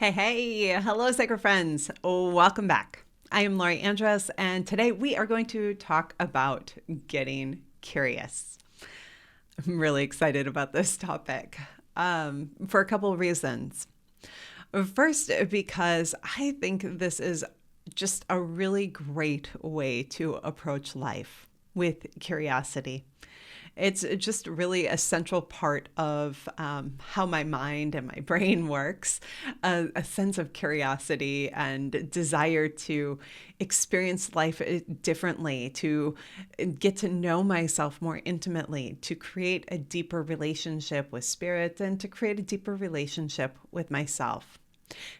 Hey, hello, sacred friends. Welcome back. I am Lori Andress, and today we are going to talk about getting curious. I'm really excited about this topic for a couple of reasons. First, because I think this is just a really great way to approach life with curiosity. It's just really a central part of how my mind and my brain works, a sense of curiosity and desire to experience life differently, to get to know myself more intimately, to create a deeper relationship with spirit, and to create a deeper relationship with myself.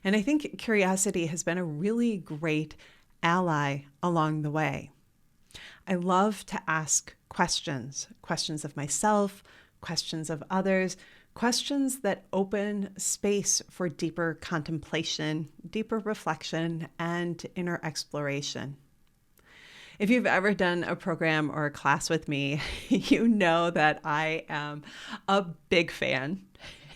And I think curiosity has been a really great ally along the way. I love to ask questions of myself, questions of others, questions that open space for deeper contemplation, deeper reflection, and inner exploration. If you've ever done a program or a class with me, you know that I am a big fan.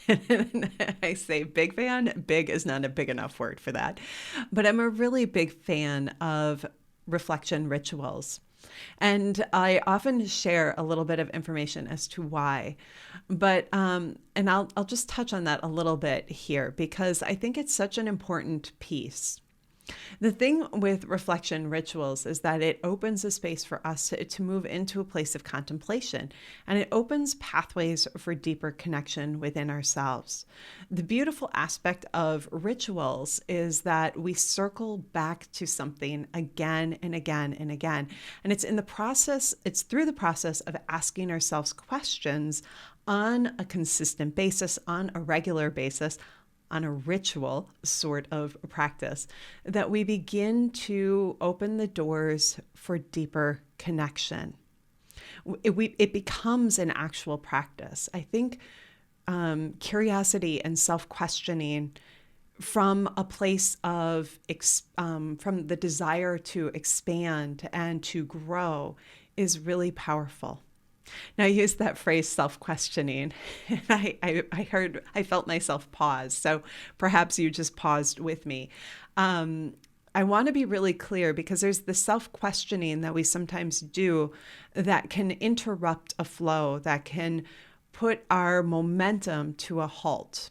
I say big fan, big is not a big enough word for that, but I'm a really big fan of reflection rituals. And I often share a little bit of information as to why, but and I'll just touch on that a little bit here because I think it's such an important piece. The thing with reflection rituals is that it opens a space for us to move into a place of contemplation, and it opens pathways for deeper connection within ourselves. The beautiful aspect of rituals is that we circle back to something again and again and again. And it's through the process of asking ourselves questions on a consistent basis, on a regular basis, on a ritual sort of practice, that we begin to open the doors for deeper connection. It becomes an actual practice. I think curiosity and self-questioning from a place of, from the desire to expand and to grow is really powerful. Now, I use that phrase self-questioning, and I felt myself pause. So perhaps you just paused with me. I want to be really clear because there's the self-questioning that we sometimes do that can interrupt a flow, that can put our momentum to a halt.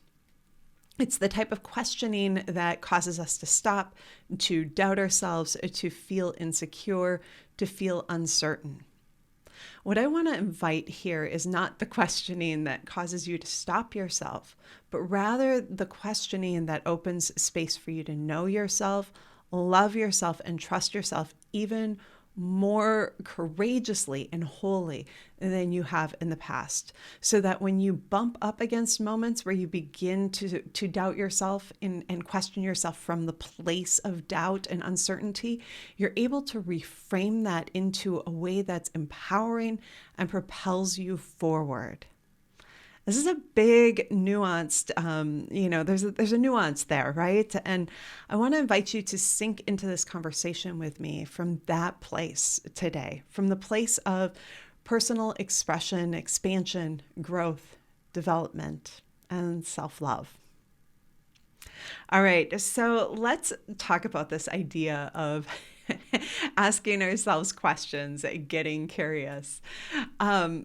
It's the type of questioning that causes us to stop, to doubt ourselves, to feel insecure, to feel uncertain. What I want to invite here is not the questioning that causes you to stop yourself, but rather the questioning that opens space for you to know yourself, love yourself, and trust yourself even more courageously and wholly than you have in the past. So that when you bump up against moments where you begin to doubt yourself and question yourself from the place of doubt and uncertainty, you're able to reframe that into a way that's empowering and propels you forward. This is a big nuanced, there's a nuance there, right? And I want to invite you to sink into this conversation with me from that place today, from the place of personal expression, expansion, growth, development, and self-love. All right, so let's talk about this idea of asking ourselves questions, getting curious. I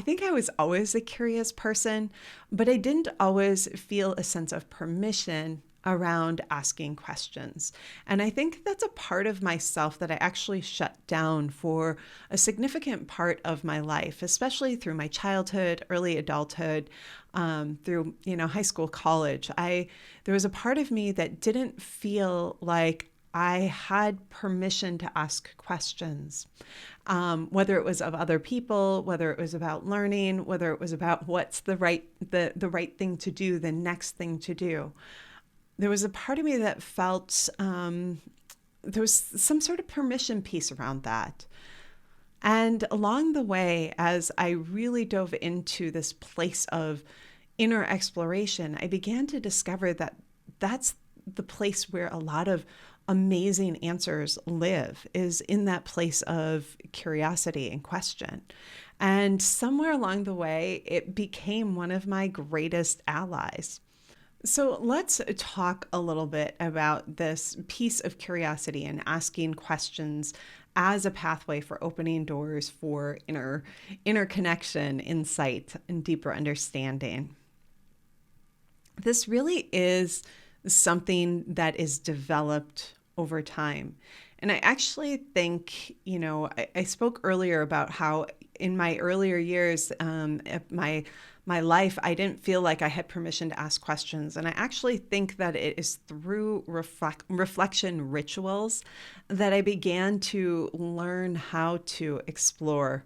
think I was always a curious person, but I didn't always feel a sense of permission around asking questions. And I think that's a part of myself that I actually shut down for a significant part of my life, especially through my childhood, early adulthood, through, high school, college. There was a part of me that didn't feel like I had permission to ask questions, whether it was of other people, whether it was about learning, whether it was about what's the right thing to do, the next thing to do. There was a part of me that felt there was some sort of permission piece around that. And along the way, as I really dove into this place of inner exploration, I began to discover that that's the place where a lot of amazing answers live, is in that place of curiosity and question. And somewhere along the way, it became one of my greatest allies. So let's talk a little bit about this piece of curiosity and asking questions as a pathway for opening doors for inner connection, insight, and deeper understanding. This really is something that is developed over time. And I actually think, I spoke earlier about how in my earlier years, my life, I didn't feel like I had permission to ask questions. And I actually think that it is through reflection rituals that I began to learn how to explore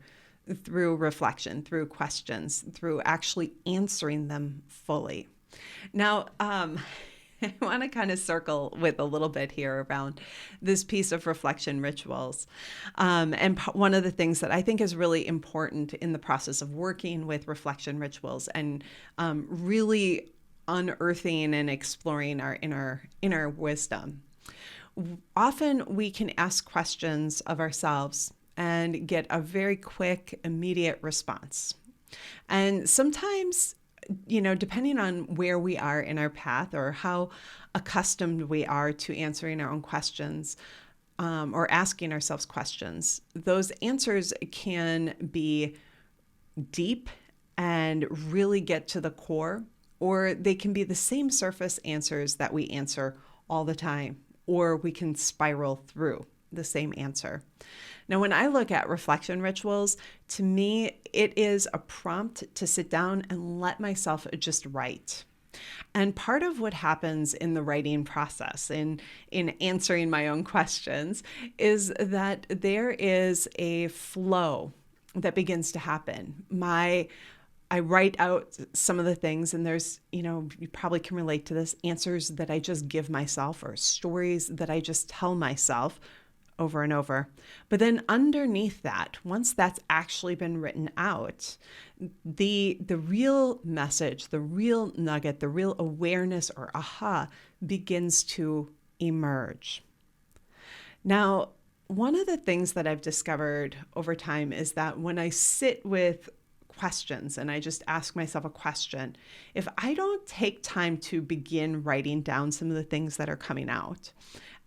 through reflection, through questions, through actually answering them fully. Now, I want to kind of circle with a little bit here around this piece of reflection rituals. And one of the things that I think is really important in the process of working with reflection rituals and really unearthing and exploring our inner wisdom. Often we can ask questions of ourselves and get a very quick, immediate response. And sometimes, depending on where we are in our path or how accustomed we are to answering our own questions or asking ourselves questions, those answers can be deep and really get to the core, or they can be the same surface answers that we answer all the time, or we can spiral through the same answer. Now, when I look at reflection rituals, to me, it is a prompt to sit down and let myself just write. And part of what happens in the writing process, in answering my own questions, is that there is a flow that begins to happen. I write out some of the things, and there's, you probably can relate to this, answers that I just give myself or stories that I just tell myself over and over. But then underneath that, once that's actually been written out, the real message, the real nugget, the real awareness or aha begins to emerge. Now, one of the things that I've discovered over time is that when I sit with questions and I just ask myself a question, if I don't take time to begin writing down some of the things that are coming out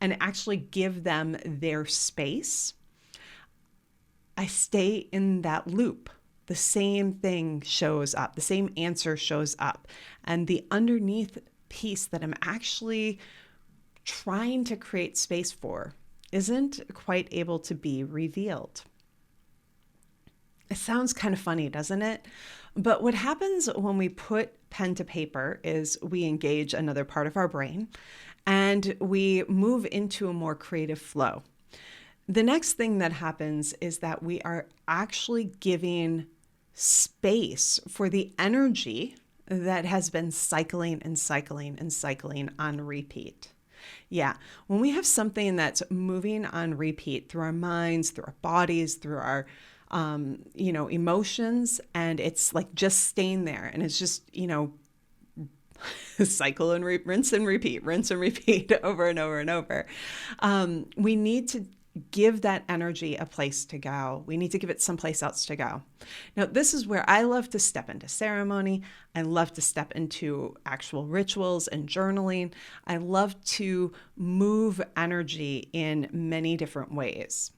and actually give them their space, I stay in that loop. The same thing shows up, the same answer shows up. And the underneath piece that I'm actually trying to create space for isn't quite able to be revealed. It sounds kind of funny, doesn't it? But what happens when we put pen to paper is we engage another part of our brain and we move into a more creative flow. The next thing that happens is that we are actually giving space for the energy that has been cycling and cycling and cycling on repeat. Yeah, when we have something that's moving on repeat through our minds, through our bodies, through our emotions, and it's like just staying there, and it's just, cycle and rinse and repeat over and over and over. We need to give that energy a place to go. We need to give it someplace else to go. Now, this is where I love to step into ceremony. I love to step into actual rituals and journaling. I love to move energy in many different ways.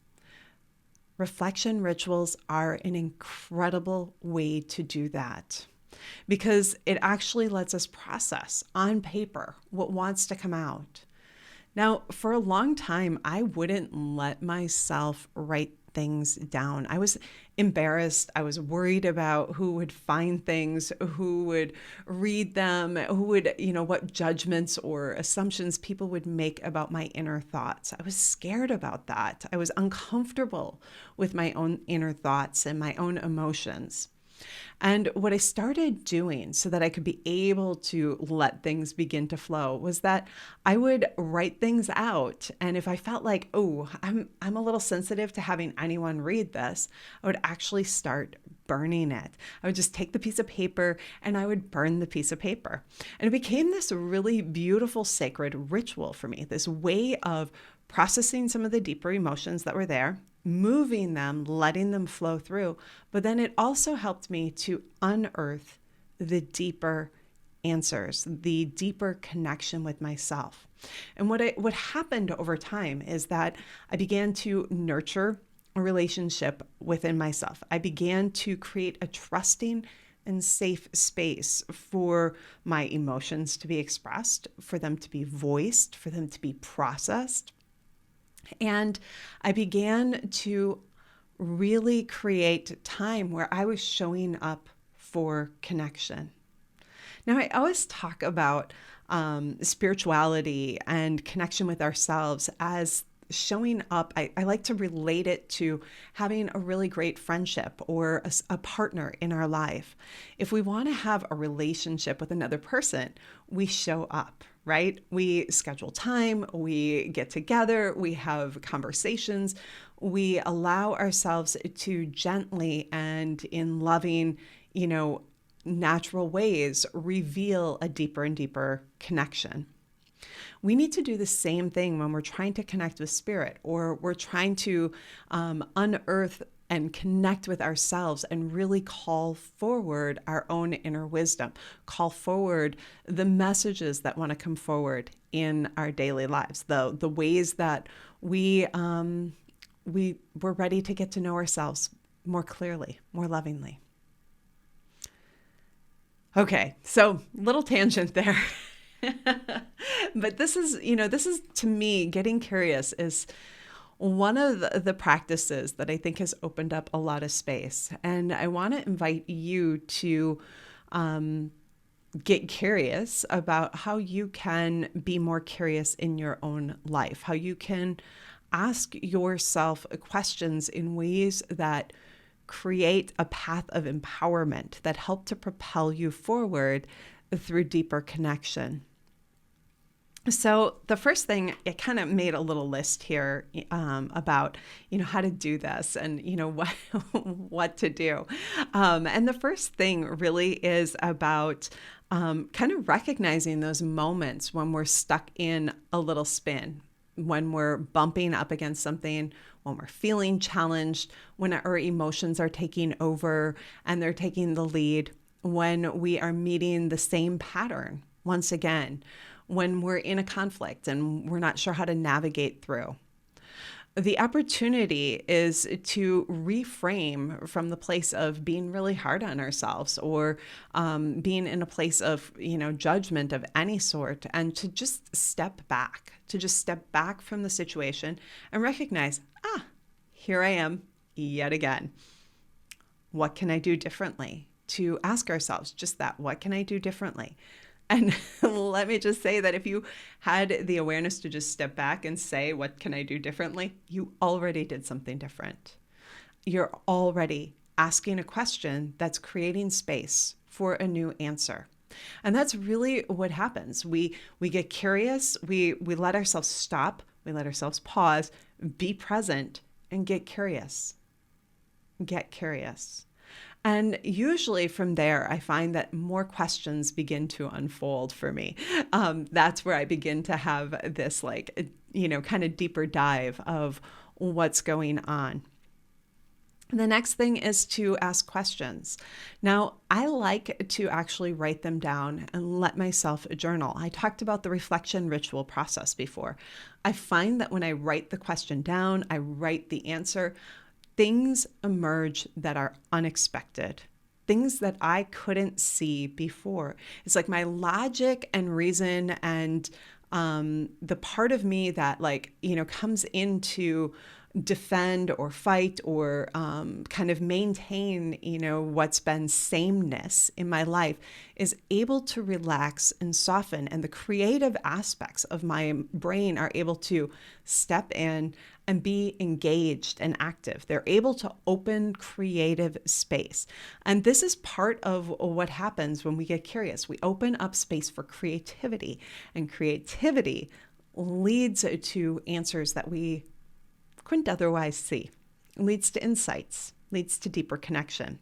Reflection rituals are an incredible way to do that because it actually lets us process on paper what wants to come out. Now, for a long time, I wouldn't let myself write things down. I was embarrassed. I was worried about who would find things, who would read them, who would, what judgments or assumptions people would make about my inner thoughts. I was scared about that. I was uncomfortable with my own inner thoughts and my own emotions. And what I started doing so that I could be able to let things begin to flow was that I would write things out. And if I felt like, oh, I'm a little sensitive to having anyone read this, I would actually start burning it. I would just take the piece of paper and I would burn the piece of paper. And it became this really beautiful, sacred ritual for me, this way of processing some of the deeper emotions that were there, moving them, letting them flow through. But then it also helped me to unearth the deeper answers, the deeper connection with myself. And what happened over time is that I began to nurture a relationship within myself. I began to create a trusting and safe space for my emotions to be expressed, for them to be voiced, for them to be processed. And I began to really create time where I was showing up for connection. Now, I always talk about spirituality and connection with ourselves as showing up. I like to relate it to having a really great friendship or a partner in our life. If we want to have a relationship with another person, we show up, right? We schedule time, we get together, we have conversations, we allow ourselves to gently and in loving, natural ways reveal a deeper and deeper connection. We need to do the same thing when we're trying to connect with spirit, or we're trying to unearth and connect with ourselves and really call forward our own inner wisdom, call forward the messages that want to come forward in our daily lives, the ways that we're ready to get to know ourselves more clearly, more lovingly. Okay, so little tangent there. But this is to me, getting curious is one of the practices that I think has opened up a lot of space. And I want to invite you to get curious about how you can be more curious in your own life, how you can ask yourself questions in ways that create a path of empowerment that help to propel you forward through deeper connection. So the first thing, I kind of made a little list here about, how to do this and, what to do. And the first thing really is about kind of recognizing those moments when we're stuck in a little spin, when we're bumping up against something, when we're feeling challenged, when our emotions are taking over and they're taking the lead, when we are meeting the same pattern once again, when we're in a conflict and we're not sure how to navigate through. The opportunity is to reframe from the place of being really hard on ourselves or being in a place of, judgment of any sort, and to just step back from the situation and recognize, here I am yet again. What can I do differently? To ask ourselves just that, what can I do differently? And let me just say that if you had the awareness to just step back and say, what can I do differently? You already did something different. You're already asking a question that's creating space for a new answer. And that's really what happens. We get curious, we let ourselves stop, we let ourselves pause, be present, and get curious. Get curious. And usually from there, I find that more questions begin to unfold for me. That's where I begin to have this kind of deeper dive of what's going on. The next thing is to ask questions. Now, I like to actually write them down and let myself journal. I talked about the reflection ritual process before. I find that when I write the question down, I write the answer, things emerge that are unexpected, things that I couldn't see before. It's like my logic and reason and the part of me that comes into defend or fight or kind of maintain, what's been sameness in my life is able to relax and soften. And the creative aspects of my brain are able to step in and be engaged and active. They're able to open creative space. And this is part of what happens when we get curious. We open up space for creativity, and creativity leads to answers that we couldn't otherwise see. It leads to insights, leads to deeper connection.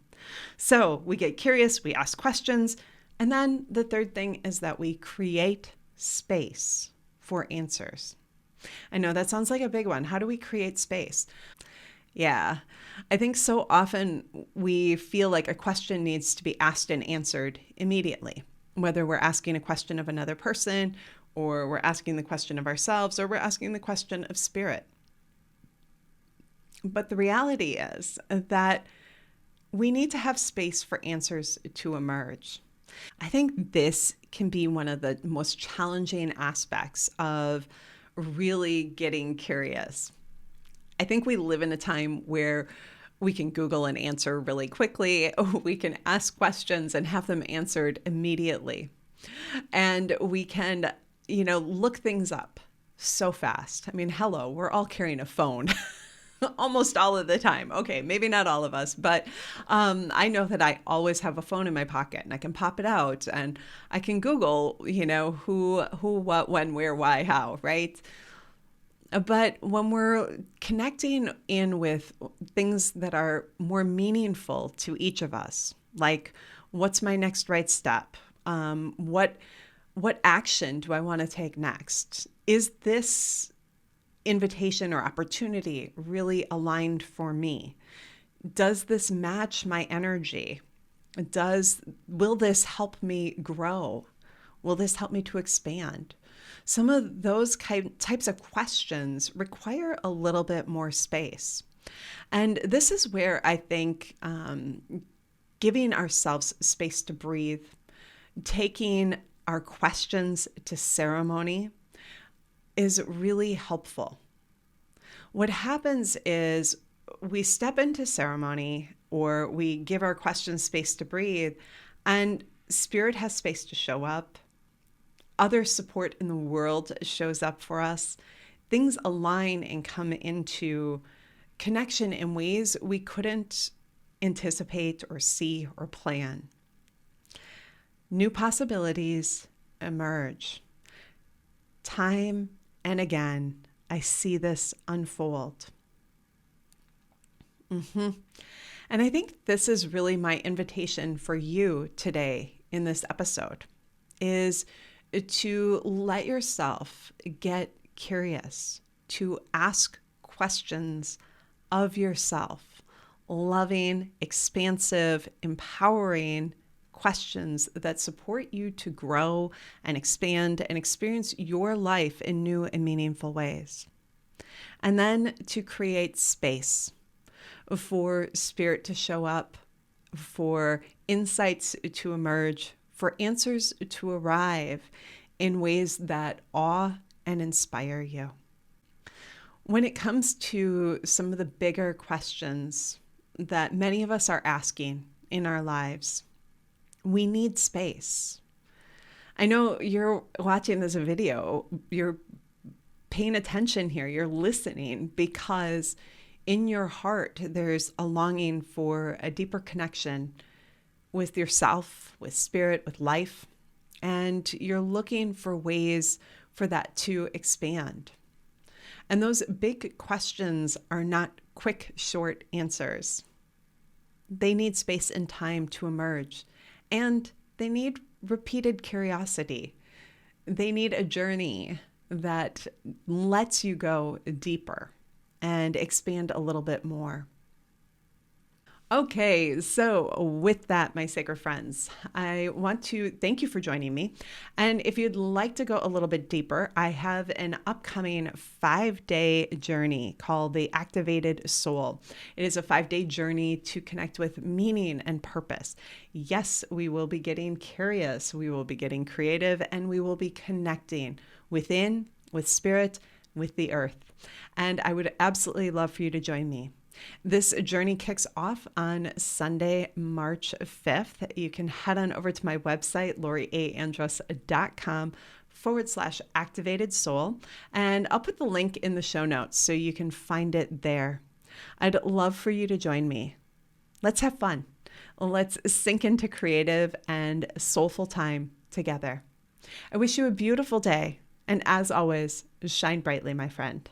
So we get curious, we ask questions, and then the third thing is that we create space for answers. I know that sounds like a big one. How do we create space? Yeah, I think so often we feel like a question needs to be asked and answered immediately. whether we're asking a question of another person, or we're asking the question of ourselves, or we're asking the question of spirit. But the reality is that we need to have space for answers to emerge. I think this can be one of the most challenging aspects of really getting curious. I think we live in a time where we can Google an answer really quickly. We can ask questions and have them answered immediately. And we can, look things up so fast. I mean, hello, we're all carrying a phone. Almost all of the time. Okay, maybe not all of us, but I know that I always have a phone in my pocket and I can pop it out and I can Google, who, what, when, where, why, how, right? But when we're connecting in with things that are more meaningful to each of us, like what's my next right step? What action do I want to take next? Is this invitation or opportunity really aligned for me? Does this match my energy? Will this help me grow? Will this help me to expand? Some of those types of questions require a little bit more space. And this is where I think giving ourselves space to breathe, taking our questions to ceremony is really helpful. What happens is we step into ceremony or we give our questions space to breathe, and spirit has space to show up. Other support in the world shows up for us. Things align and come into connection in ways we couldn't anticipate or see or plan. New possibilities emerge. Time and again, I see this unfold. And I think this is really my invitation for you today in this episode, is to let yourself get curious, to ask questions of yourself, loving, expansive, empowering questions that support you to grow and expand and experience your life in new and meaningful ways. And then to create space for spirit to show up, for insights to emerge, for answers to arrive in ways that awe and inspire you. When it comes to some of the bigger questions that many of us are asking in our lives, we need space. I know you're watching this video, you're paying attention here, you're listening because in your heart, there's a longing for a deeper connection with yourself, with spirit, with life, and you're looking for ways for that to expand. And those big questions are not quick, short answers. They need space and time to emerge, and they need repeated curiosity. They need a journey that lets you go deeper and expand a little bit more. Okay, so with that, my sacred friends, I want to thank you for joining me. And if you'd like to go a little bit deeper, I have an upcoming 5-day journey called the Activated Soul. It is a 5-day journey to connect with meaning and purpose. Yes, we will be getting curious, we will be getting creative, and we will be connecting within, with spirit, with the earth. And I would absolutely love for you to join me. This journey kicks off on Sunday, March 5th. You can head on over to my website, loriandrus.com/activated soul, and I'll put the link in the show notes so you can find it there. I'd love for you to join me. Let's have fun. Let's sink into creative and soulful time together. I wish you a beautiful day, and as always, shine brightly, my friend.